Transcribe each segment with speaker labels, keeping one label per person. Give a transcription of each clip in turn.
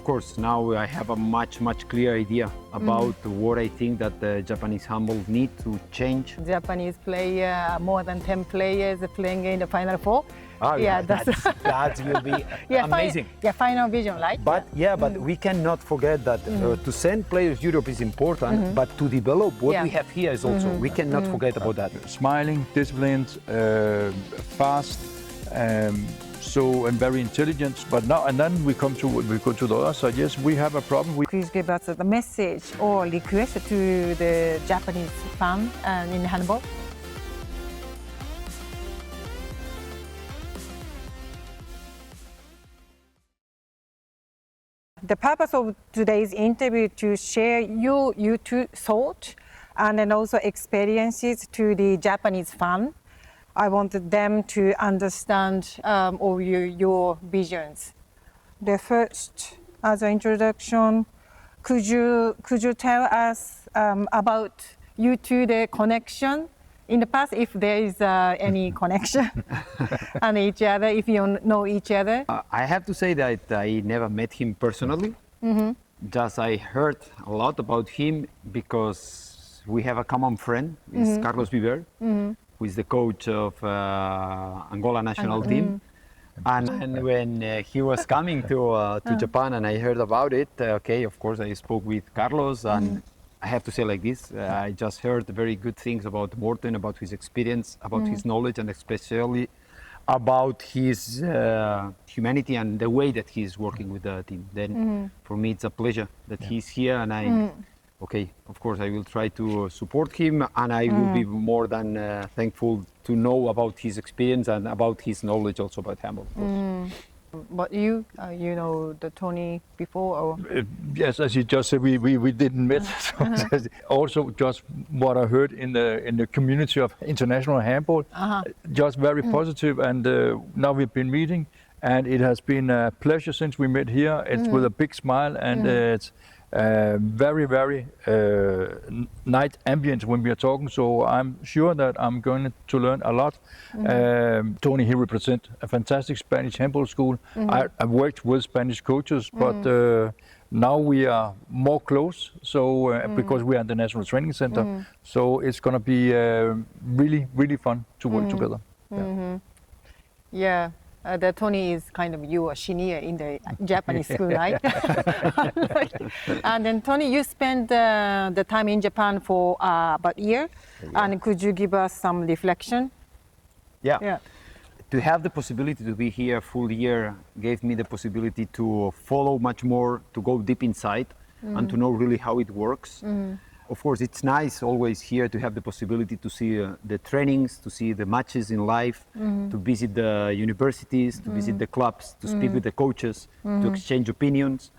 Speaker 1: of course, now I have a much clearer idea about what I think that the Japanese handball need to change.
Speaker 2: Japanese player, more than 10 players playing in the Final Four.
Speaker 1: Oh, yeah, that will be amazing.
Speaker 2: Final vision, right?
Speaker 1: But but we cannot forget that to send players Europe is important, but to develop what we have here is also, we cannot forget about that.
Speaker 3: Smiling, disciplined, fast, and very intelligent. But now and then we go to the other side. Yes, we have a problem.
Speaker 2: Please give us the message or request to the Japanese fan in handball. The purpose of today's interview to share your YouTube thought and then also experiences to the Japanese fan. I wanted them to understand all your visions. The first, as an introduction, could you tell us about you two, the connection in the past, if there is any connection and each other, if you know each other?
Speaker 1: I have to say that I never met him personally. Just I heard a lot about him because we have a common friend, is Carlos Viver, who is the coach of Angola national team. And when he was coming to Japan and I heard about it, okay, of course I spoke with Carlos, and I have to say like this, I just heard very good things about Morten, about his experience, about his knowledge, and especially about his humanity and the way that he's working with the team. Then for me it's a pleasure that he's here, and okay, of course I will try to support him, and I will be more than thankful to know about his experience and about his knowledge also about handball.
Speaker 2: But you know the Tony before? Or?
Speaker 3: Yes, as you just said, we didn't meet. Also, just what I heard in the community of international handball, just very positive. And now we've been meeting, and it has been a pleasure since we met here. It's with a big smile, and it's very nice ambience when we are talking. So I'm sure that I'm going to learn a lot. Tony, he represents a fantastic Spanish handball school. I've worked with Spanish coaches, but now we are more close. So because we are at the National Training Center, so it's going to be really fun to work together.
Speaker 2: Yeah. The Tony is kind of you a senior in the Japanese school, right? And then Tony, you spent the time in Japan for about a year, and could you give us some reflection?
Speaker 1: Yeah. To have the possibility to be here a full year gave me the possibility to follow much more, to go deep inside, and to know really how it works. Of course, it's nice always here to have the possibility to see the trainings, to see the matches in live, to visit the universities, to visit the clubs, to speak with the coaches, to exchange opinions.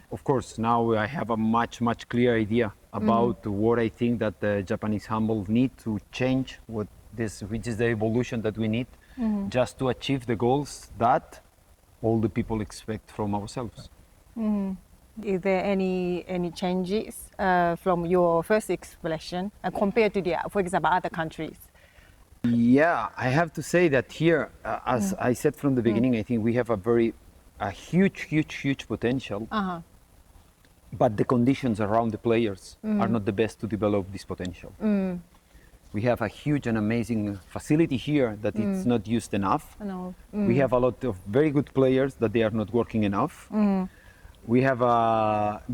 Speaker 1: Of course, now I have a much clearer idea about what I think that the Japanese handball need to change, which is the evolution that we need just to achieve the goals that all the people expect from ourselves.
Speaker 2: Is there any changes from your first expression compared to for example, other countries?
Speaker 1: Yeah, I have to say that here, as I said from the beginning, I think we have a huge potential. But the conditions around the players are not the best to develop this potential. We have a huge and amazing facility here that it's not used enough. We have a lot of very good players that they are not working enough. We have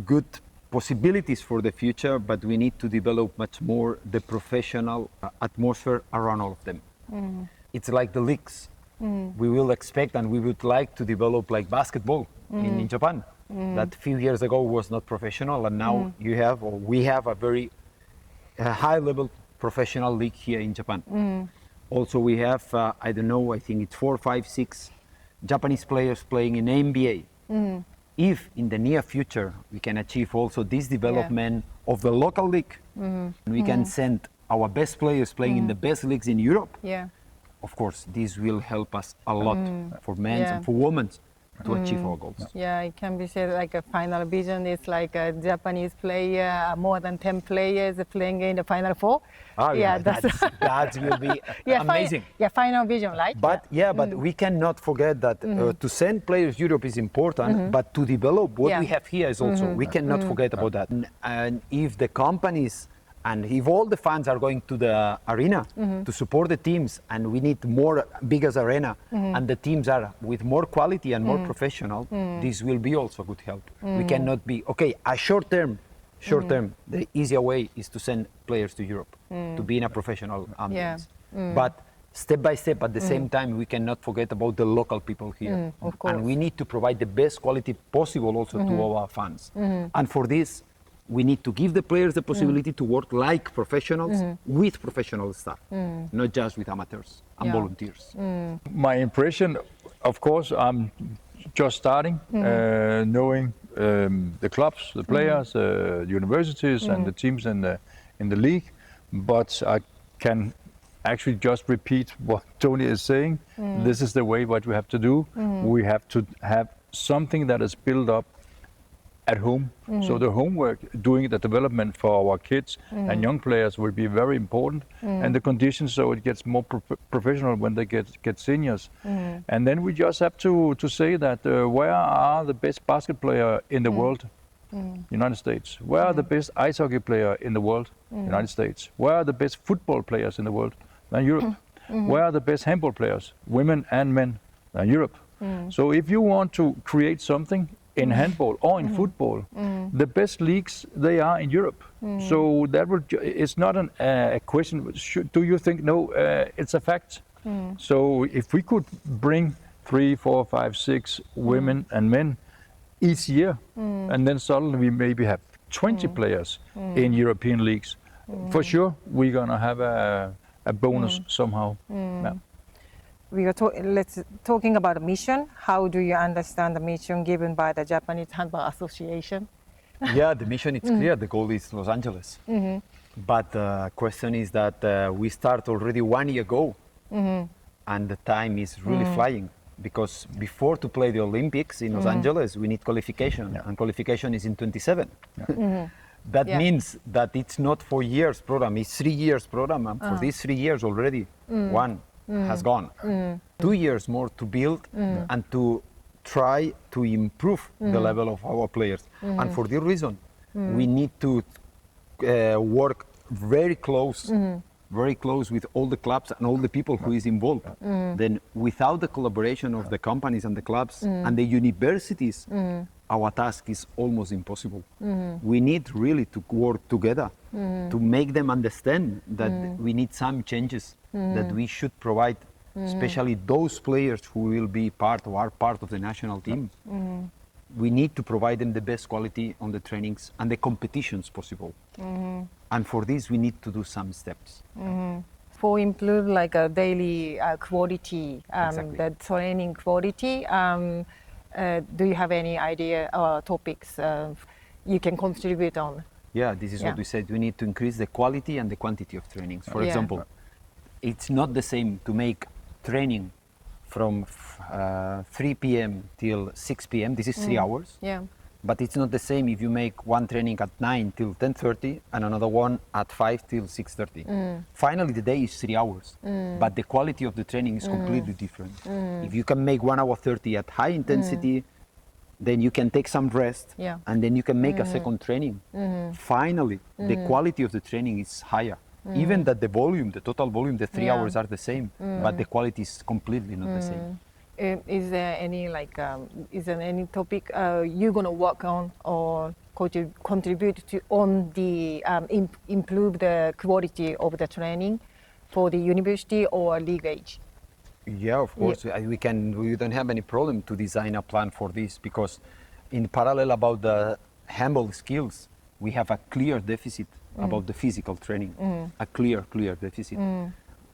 Speaker 1: good possibilities for the future, but we need to develop much more the professional atmosphere around all of them. It's like the leagues. We will expect and we would like to develop like basketball in Japan. That a few years ago was not professional, and now we have a very high level professional league here in Japan. Also we have, I don't know, I think it's 4, 5, 6 Japanese players playing in NBA. If in the near future we can achieve also this development of the local league, we can send our best players playing in the best leagues in Europe, of course this will help us a lot for men and for women to achieve our goals.
Speaker 2: Yeah, it can be said like a final vision is like a Japanese player, more than 10 players playing in the Final Four.
Speaker 1: Oh, yeah, that will be amazing.
Speaker 2: Final vision, right?
Speaker 1: But but we cannot forget that to send players Europe is important, but to develop what we have here is also, we cannot forget about that. And if the companies and if all the fans are going to the arena to support the teams, and we need more bigger arena, and the teams are with more quality and more professional, this will be also good help. We cannot be, a short term, the easier way is to send players to Europe to be in a professional ambience. But step by step, at the same time, we cannot forget about the local people here.
Speaker 2: Of course.
Speaker 1: And we need to provide the best quality possible also to our fans. And for this, we need to give the players the possibility to work like professionals with professional staff, not just with amateurs and volunteers.
Speaker 3: My impression, of course, I'm just starting, knowing the clubs, the players, universities, and the teams in the league. But I can actually just repeat what Tony is saying. This is the way what we have to do. We have to have something that is built up at home. So the homework, doing the development for our kids and young players will be very important, and the conditions so it gets more professional when they get seniors. And then we just have to say that where are the best basket player in the world? United States. Where are the best ice hockey player in the world? United States. Where are the best football players in the world? Europe. Where are the best handball players, women and men? Europe. So if you want to create something in handball or in football, the best leagues, they are in Europe. So that will, it's not a question, do you think? No, it's a fact. So if we could bring 3, 4, 5, 6 women and men each year, and then suddenly we maybe have 20 players in European leagues, for sure we're gonna have a bonus somehow. Yeah.
Speaker 2: We are talking about the mission. How do you understand the mission given by the Japanese Handball Association?
Speaker 1: Yeah, the mission is clear. The goal is Los Angeles. But the question is that we start already 1 year ago, and the time is really flying. Because before to play the Olympics in Los Angeles, we need qualification, and qualification is in 27. That means that it's not 4 years program, it's 3 years program, and for these 3 years already, one has gone. 2 years more to build and to try to improve the level of our players. And for this reason, we need to work very close with all the clubs and all the people who is involved. Then without the collaboration of the companies and the clubs and the universities, our task is almost impossible. We need really to work together to make them understand that we need some changes, that we should provide, especially those players who will be part or are part of the national team. We need to provide them the best quality on the trainings and the competitions possible. And for this, we need to do some steps.
Speaker 2: For improve like a daily quality,
Speaker 1: Exactly.
Speaker 2: the training quality, do you have any idea or topics you can contribute on?
Speaker 1: Yeah, this is what we said. We need to increase the quality and the quantity of trainings. For example, it's not the same to make training from 3 p.m. till 6 p.m. This is 3 hours.
Speaker 2: Yeah.
Speaker 1: But it's not the same if you make one training at 9 till 10:30 and another one at 5 till 6:30. Finally, the day is 3 hours, but the quality of the training is completely different. If you can make 1 hour 30 at high intensity, then you can take some rest, and then you can make a second training. Finally, the quality of the training is higher. Even that the volume, the total volume, the 3 hours are the same, but the quality is completely not the same.
Speaker 2: Is there any topic you're gonna work on or contribute to on the improve the quality of the training for the university or league age?
Speaker 1: Yeah, of course. We don't have any problem to design a plan for this, because in parallel about the handball skills, we have a clear deficit about the physical training, a clear deficit.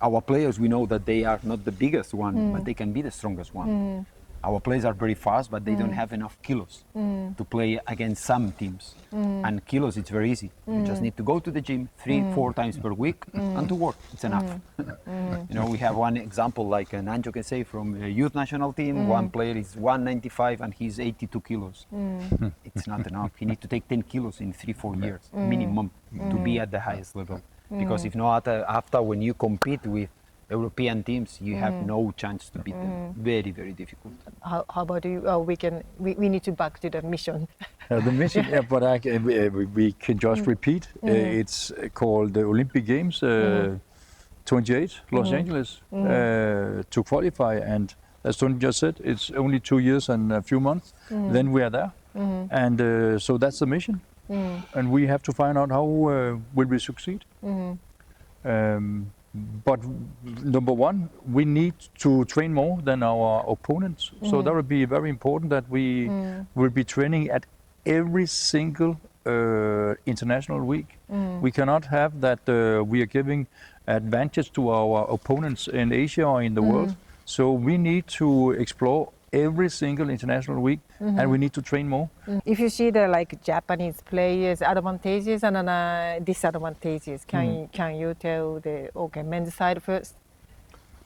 Speaker 1: Our players, we know that they are not the biggest one, but they can be the strongest one. our players are very fast, but they don't have enough kilos to play against some teams. And kilos, it's very easy. You just need to go to the gym 3-4 times per week and to work. It's enough. You know, we have one example like Nanjo can say from a youth national team. One player is 195 and he's 82 kilos. It's not enough. He needs to take 10 kilos in 3-4 years minimum to be at the highest level. Because if not, after when you compete with European teams, you have no chance to beat them. Very, very difficult.
Speaker 2: How about you? We need to back to the mission.
Speaker 3: The mission, yeah, but we can just repeat. It's called the Olympic Games 28, Los Angeles, to qualify. And as Tony just said, it's only 2 years and a few months. Then we are there. And so that's the mission. And we have to find out how will we succeed. But number one, we need to train more than our opponents. So that would be very important that we will be training at every single international week. We cannot have that we are giving advantage to our opponents in Asia or in the world. So we need to explore every single international week, and we need to train more.
Speaker 2: If you see the like Japanese players' advantages and disadvantages, can you tell the men's side first?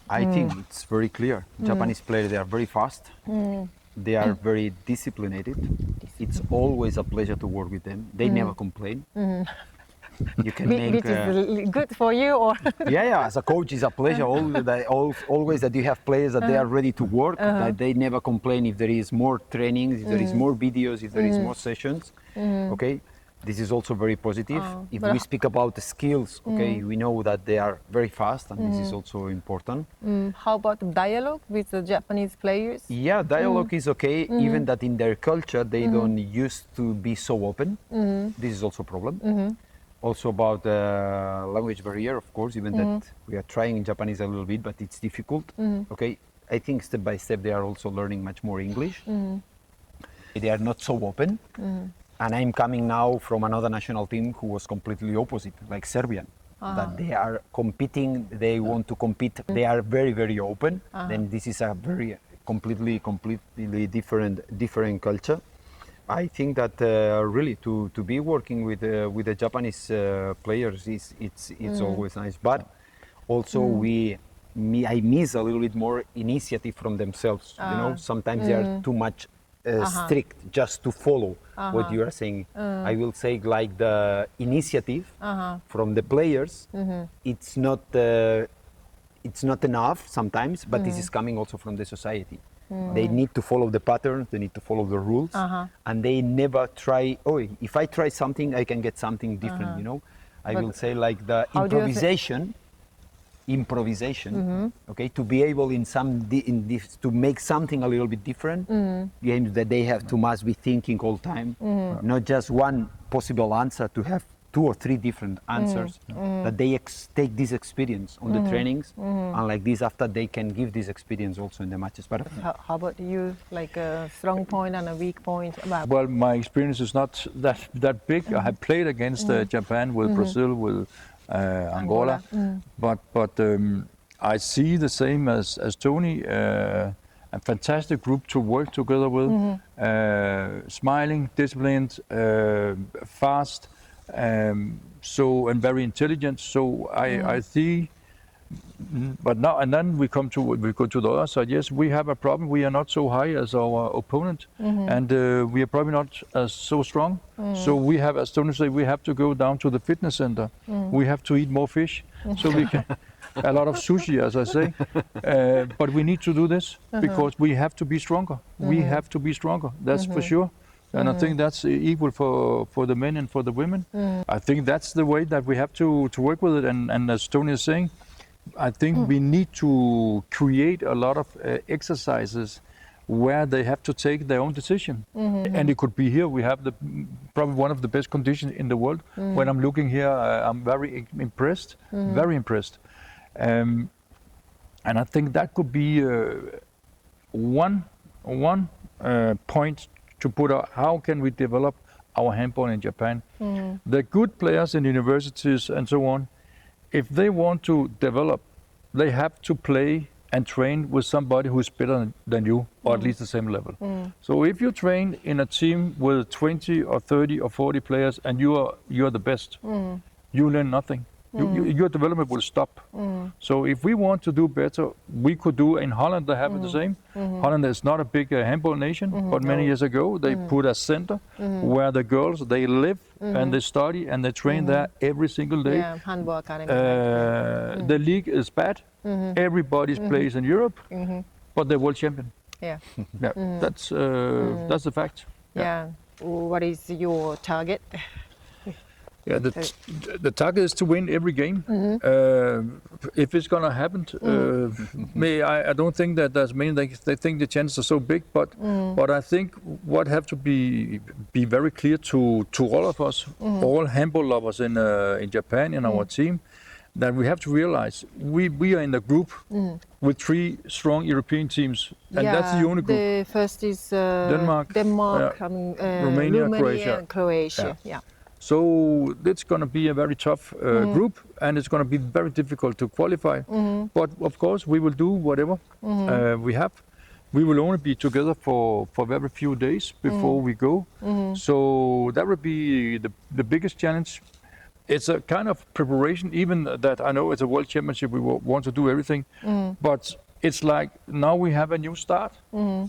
Speaker 1: I think it's very clear. Japanese players, they are very fast. They are very disciplined. It's always a pleasure to work with them. They never complain. You can
Speaker 2: Which is good for you, or
Speaker 1: yeah, as a coach, it's a pleasure always that you have players that they are ready to work, that they never complain if there is more trainings, if there is more videos, if there is more sessions. Okay, this is also very positive. If we speak about the skills, okay, we know that they are very fast, and this is also important.
Speaker 2: How about dialogue with the Japanese players?
Speaker 1: Yeah, dialogue is okay, even that in their culture they don't used to be so open. This is also a problem. Also about the language barrier, of course, even that we are trying in Japanese a little bit, but it's difficult. Okay, I think step by step they are also learning much more English. They are not so open. And I'm coming now from another national team who was completely opposite, like Serbian. That they are competing, they want to compete, they are very, very open. Then this is a very completely different culture. I think that really to be working with the Japanese players it's always nice, but also I miss a little bit more initiative from themselves. You know, sometimes they are too much strict just to follow what you are saying. I will say like the initiative from the players. It's not enough sometimes, but this is coming also from the society. They need to follow the patterns, they need to follow the rules, and they never try, if I try something, I can get something different, you know? I will say like the improvisation, okay, to be able to make something a little bit different, that they must be thinking all time, not just one possible answer, to have 2 or 3 different answers, that they take this experience on the trainings, and like this after they can give this experience also in the matches. But
Speaker 2: how about you, like a strong point and a weak point?
Speaker 3: Well, my experience is not that big. I have played against Japan, with Brazil, with Angola, but I see the same as Tony. A fantastic group to work together with, smiling, disciplined, fast. And very intelligent. So I see, but now and then we go to the other side. Yes, we have a problem. We are not so high as our opponent, and we are probably not so strong. So we have, as Tony said, we have to go down to the fitness center. We have to eat more fish, so we can a lot of sushi, as I say. But we need to do this because we have to be stronger. We have to be stronger. That's for sure. And I think that's equal for the men and for the women. I think that's the way that we have to work with it. And as Tony is saying, I think we need to create a lot of exercises where they have to take their own decision. And it could be here. We have probably one of the best conditions in the world. When I'm looking here, I'm very impressed, very impressed. And I think that could be one point to put out, how can we develop our handball in Japan? The good players in universities and so on, if they want to develop, they have to play and train with somebody who's better than you, or at least the same level. So if you train in a team with 20 or 30 or 40 players and you're the best, you learn nothing. Your development will stop. So if we want to do better, we could do in Holland. They have it the same. Holland is not a big handball nation, but many years ago they put a center where the girls they live and they study and they train there every single day.
Speaker 2: Yeah, handball academy.
Speaker 3: The league is bad. Everybody plays in Europe, but they're world champion.
Speaker 2: Yeah.
Speaker 3: That's the fact.
Speaker 2: Yeah. What is your target?
Speaker 3: Yeah, the target is to win every game. If it's gonna happen, I don't think that there's many. They think the chances are so big, but I think what have to be very clear to all of us, all handball lovers in Japan in our team, that we have to realize we are in a group with 3 strong European teams, and that's the only group.
Speaker 2: The first is Denmark,
Speaker 3: Romania, Croatia.
Speaker 2: and Croatia. Yeah.
Speaker 3: So it's going to be a very tough group, and it's going to be very difficult to qualify. But of course, we will do whatever we have. We will only be together for very few days before we go. So that would be the biggest challenge. It's a kind of preparation, even that I know it's a world championship, we want to do everything. But it's like now we have a new start.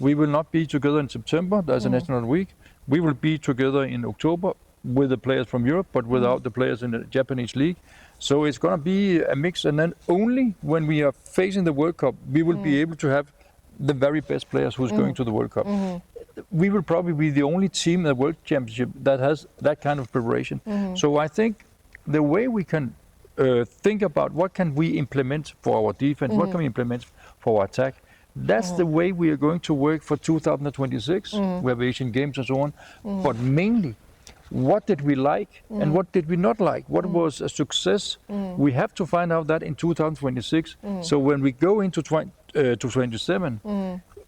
Speaker 3: We will not be together in September, there's a national week. We will be together in October with the players from Europe, but without the players in the Japanese league. So it's going to be a mix, and then only when we are facing the World Cup, we will be able to have the very best players who's going to the World Cup. We will probably be the only team in the World Championship that has that kind of preparation. So I think the way we can think about what can we implement for our defense, what can we implement for our attack, that's the way we are going to work for 2026. We have Asian Games and so on, but mainly what did we like and what did we not like? What was a success? We have to find out that in 2026. So when we go into 2027,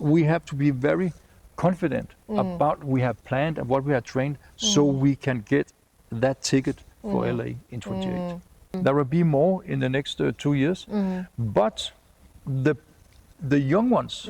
Speaker 3: we have to be very confident about what we have planned and what we have trained, so we can get that ticket for LA in 28. There will be more in the next 2 years, but the young ones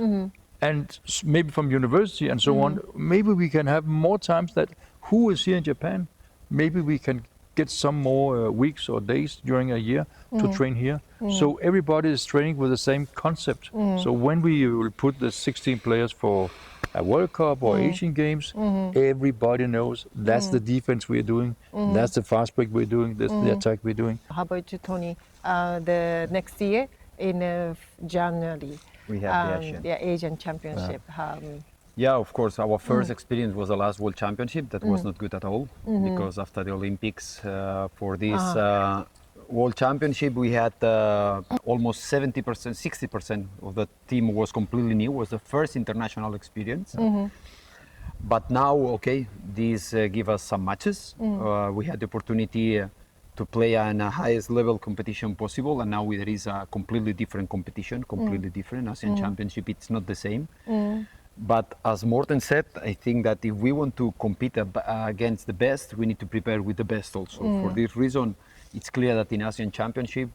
Speaker 3: and maybe from university and so on, maybe we can have more times that who is here in Japan, maybe we can get some more weeks or days during a year to train here. So everybody is training with the same concept. So when we will put the 16 players for a World Cup or Asian Games, everybody knows that's the defense we're doing, that's the fast break we're doing, that's the attack we're doing.
Speaker 2: How about you, Tony? The next year in January,
Speaker 1: We have
Speaker 2: the Asian Championship.
Speaker 1: Yeah, of course. Our first experience was the last World Championship. That was not good at all, because after the Olympics, for this World Championship, we had almost 70%, 60% of the team was completely new. It was the first international experience. But now, okay, these give us some matches. We had the opportunity to play in the highest level competition possible, and now there is a completely different competition, completely different. Asian Championship, it's not the same. But as Morten said, I think that if we want to compete against the best, we need to prepare with the best also. For this reason, it's clear that in Asian Championship,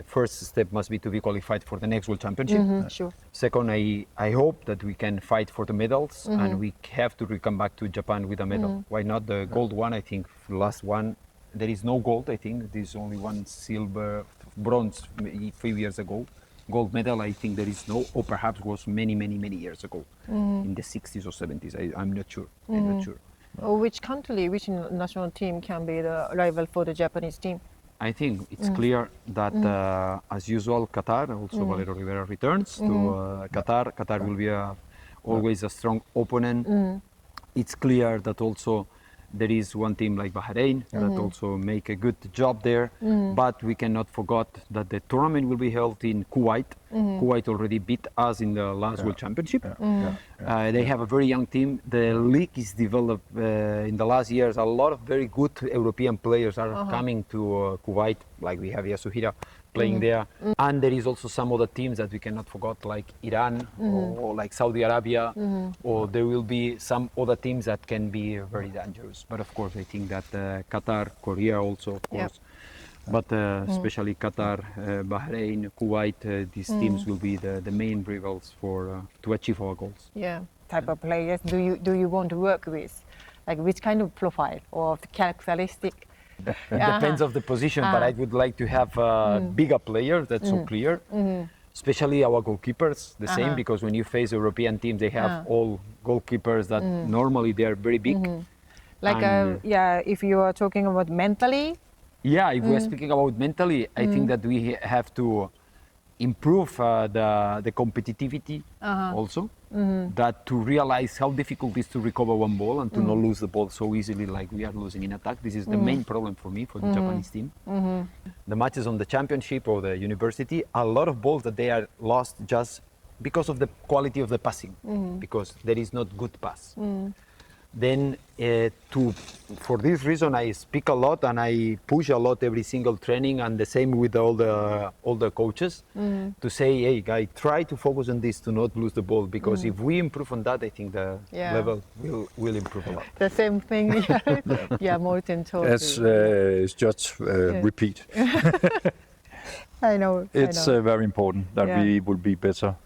Speaker 1: first step must be to be qualified for the next World Championship.
Speaker 2: Sure.
Speaker 1: Second, I hope that we can fight for the medals, and we have to come back to Japan with a medal. Why not the gold one? I think last one, there is no gold, I think. There's only one silver, bronze a few years ago. Gold medal, I think there is no, or perhaps was many years ago, in the 60s or 70s. I'm not sure. I'm not sure.
Speaker 2: Which country, which national team can be the rival for the Japanese team?
Speaker 1: I think it's clear that, as usual, Qatar, also Valero Rivera returns to Qatar. Qatar will be always a strong opponent. It's clear that also there is one team like Bahrain that also make a good job there, but we cannot forget that the tournament will be held in Kuwait. Kuwait already beat us in the last World Championship. They have a very young team. The league is developed in the last years. A lot of very good European players are coming to Kuwait, like we have Yasuhira playing there. And there is also some other teams that we cannot forget, like Iran or like Saudi Arabia, or there will be some other teams that can be very dangerous. But of course, I think that Qatar, Korea also, of course, But especially Qatar, Bahrain, Kuwait, these teams will be the main rivals for to achieve our goals.
Speaker 2: Yeah. Type of players do you want to work with? Like which kind of profile or the characteristic?
Speaker 1: It depends of the position, but I would like to have bigger players. That's so clear. Especially our goalkeepers, the same, because when you face European teams, they have all goalkeepers that normally they are very big.
Speaker 2: Like if you are talking about mentally.
Speaker 1: Yeah, if we're speaking about mentally, I think that we have to improve the competitivity also. That to realize how difficult it is to recover one ball and to not lose the ball so easily like we are losing in attack. This is the main problem for me, for the Japanese team. The matches on the championship or the university, a lot of balls that they are lost just because of the quality of the passing, because there is not good pass. Then for this reason I speak a lot and I push a lot every single training, and the same with all the coaches to say, hey guys, try to focus on this, to not lose the ball, because if we improve on that, I think the level will improve a lot.
Speaker 2: The same thing. Yeah, Morten told
Speaker 3: It's just repeat.
Speaker 2: I know.
Speaker 3: It's very important that we will be better.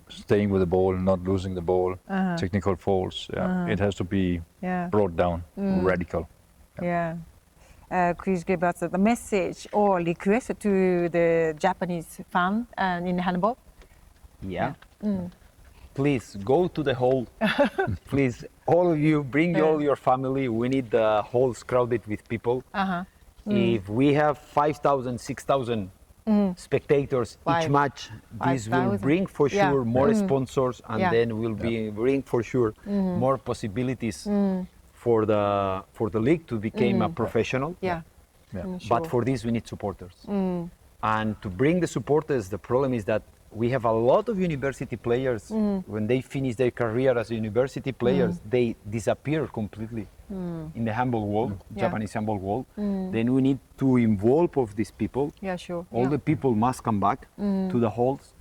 Speaker 3: Staying with the ball, not losing the ball, technical faults. It has to be brought down, radical.
Speaker 2: Could you give us the message or request to the Japanese fan in handball?
Speaker 1: Please go to the hall. Please, all of you, bring all your family. We need the halls crowded with people. If we have 5,000, 6,000 spectators each match, this will bring for sure more sponsors, and then will bring for sure more possibilities for the league to become a professional. But for this we need supporters. And to bring the supporters, the problem is that we have a lot of university players. When they finish their career as university players, they disappear completely in the handball world, Japanese handball world. Then we need to involve of these people. All the people must come back to the halls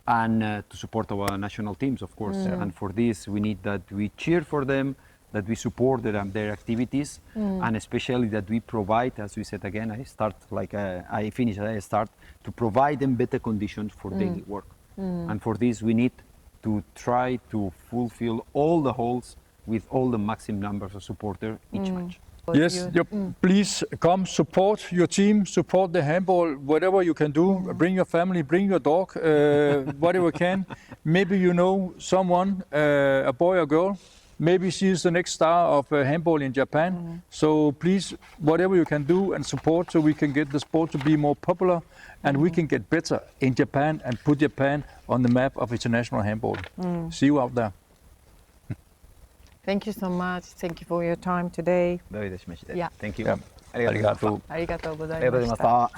Speaker 1: and to support our national teams, of course. And for this, we need that we cheer for them, that we support their activities, and especially that we provide, as we said again, I start to provide them better conditions for daily work. And for this, we need to try to fulfill all the halls with all the maximum numbers of supporters each match.
Speaker 3: Yes, please come support your team, support the handball, whatever you can do. Bring your family, bring your dog, whatever you can. Maybe you know someone, a boy or girl. Maybe she is the next star of handball in Japan. So please, whatever you can do and support, so we can get the sport to be more popular, and we can get better in Japan and put Japan on the map of international handball. See you out there.
Speaker 2: Thank you so much. Thank you for your time today.
Speaker 1: Thank you.
Speaker 3: ありがとう。
Speaker 2: ありがとうございました。